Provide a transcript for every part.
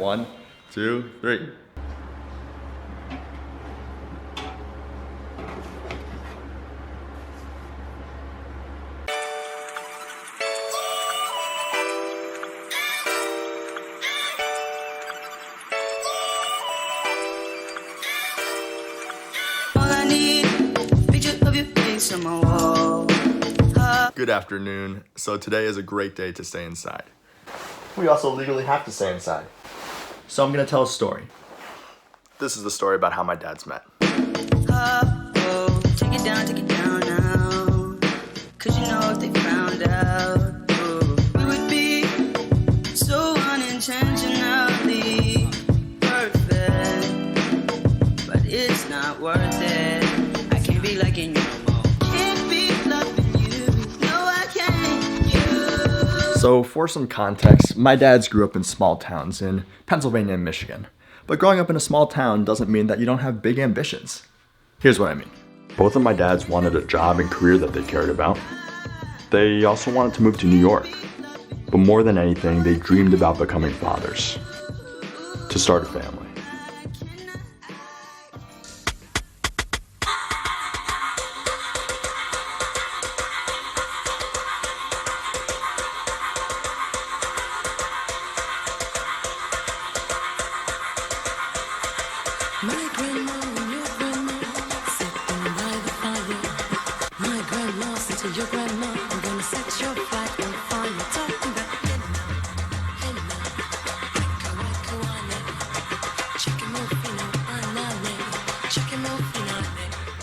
1, 2, 3. Good afternoon. So today is a great day to stay inside. We also legally have to stay inside. So I'm gonna tell a story. This is the story about how my dads met. Take it down now. 'Cause you know if they found out, we would be so unintentionally perfect. But it's not worth it. I can't be liking you no more. Can't be loving you. No, I can't. You. So for some context, my dads grew up in small towns in Pennsylvania and Michigan. But growing up in a small town doesn't mean that you don't have big ambitions. Here's what I mean. Both of my dads wanted a job and career that they cared about. They also wanted to move to New York. But more than anything, they dreamed about becoming fathers. To start a family. My grandma and your grandma sitting by the fire. My grandma said to your grandma, I'm gonna set your flat on fire. Talking about henna, waka wane, chicken mofino, anane, chicken mofino.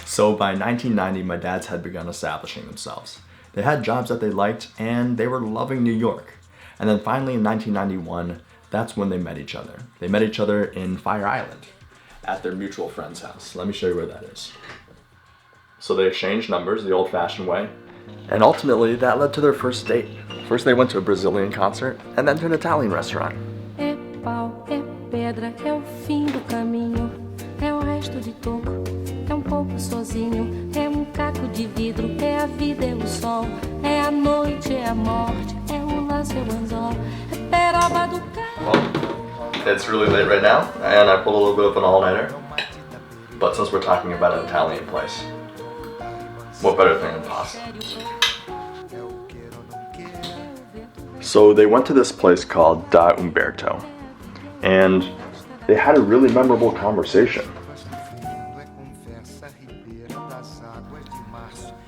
So by 1990, my dads had begun establishing themselves. They had jobs that they liked, and they were loving New York. And then finally in 1991, that's when they met each other. They met each other in Fire Island, at their mutual friend's house. Let me show you where that is. So they exchanged numbers the old-fashioned way, and ultimately that led to their first date. First they went to a Brazilian concert, and then to an Italian restaurant. É pau, é pedra, é o fim do caminho, é o resto de toco, é pouco sozinho, é caco de vidro, é a vida, é o sol, é a noite, é a morte, é laço, é o anzol, é peroba do carro. It's really late right now, and I pulled a little bit of an all-nighter. But since we're talking about an Italian place, what better thing than pasta? So they went to this place called Da Umberto, and they had a really memorable conversation.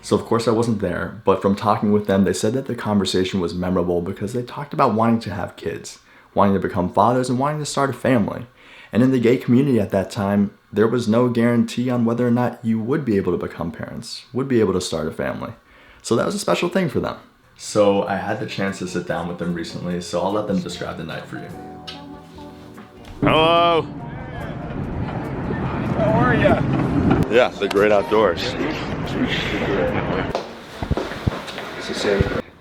So of course I wasn't there, but from talking with them, they said that the conversation was memorable because they talked about wanting to have kids, wanting to become fathers, and wanting to start a family. And in the gay community at that time, there was no guarantee on whether or not you would be able to become parents, would be able to start a family. So that was a special thing for them. So I had the chance to sit down with them recently, so I'll let them describe the night for you. Hello! How are ya? Yeah, the great outdoors.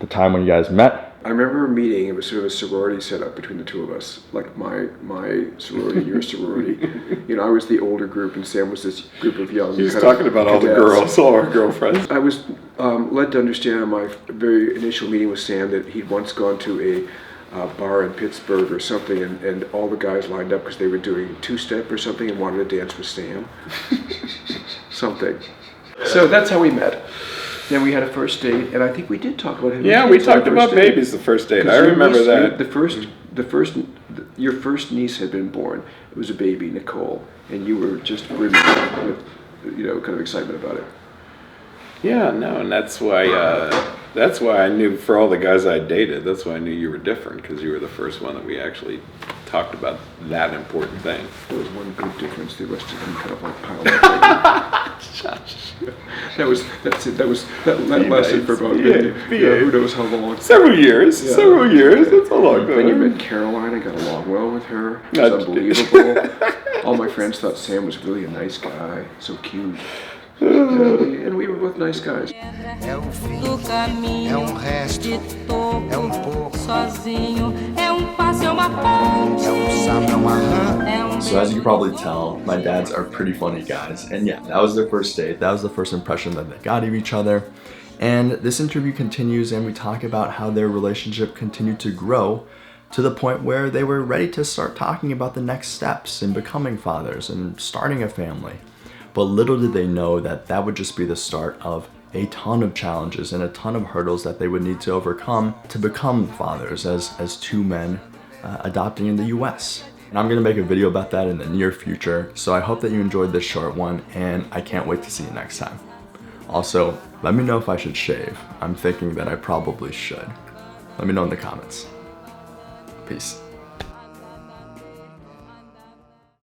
The time when you guys met. I remember a meeting. It was sort of a sorority set up between the two of us, like my sorority, your sorority. You know, I was the older group, and Sam was this group of young. He was talking about all the girls, all our girlfriends. I was led to understand in my very initial meeting with Sam that he'd once gone to a bar in Pittsburgh or something, and all the guys lined up because they were doing two-step or something and wanted to dance with Sam. Something. So that's how we met. Then we had a first date, and I think we did talk about him. Yeah, we talked about babies the first date. I remember that. Your first niece had been born. It was a baby, Nicole, and you were just brimming with, kind of excitement about it. Yeah, no, and that's why I knew for all the guys I dated, that's why I knew you were different, because you were the first one that we actually talked about that important thing. There was one good difference. The rest of them kind of like piled up. That lasted for about who knows how long. Several years. That's a long time. Then you met Caroline. I got along well with her. It was unbelievable. All my friends thought Sam was really a nice guy, so cute. And we were both nice guys. É o fim do caminho, é resto, de toco, pouco, sozinho, passo, uma ponte, sapo, rã. So as you can probably tell, my dads are pretty funny guys. And yeah, that was their first date. That was the first impression that they got of each other. And this interview continues, and we talk about how their relationship continued to grow to the point where they were ready to start talking about the next steps in becoming fathers and starting a family. But little did they know that that would just be the start of a ton of challenges and a ton of hurdles that they would need to overcome to become fathers as two men adopting in the US. And I'm gonna make a video about that in the near future, so I hope that you enjoyed this short one, and I can't wait to see you next time. Also, let me know if I should shave. I'm thinking that I probably should. Let me know in the comments. Peace.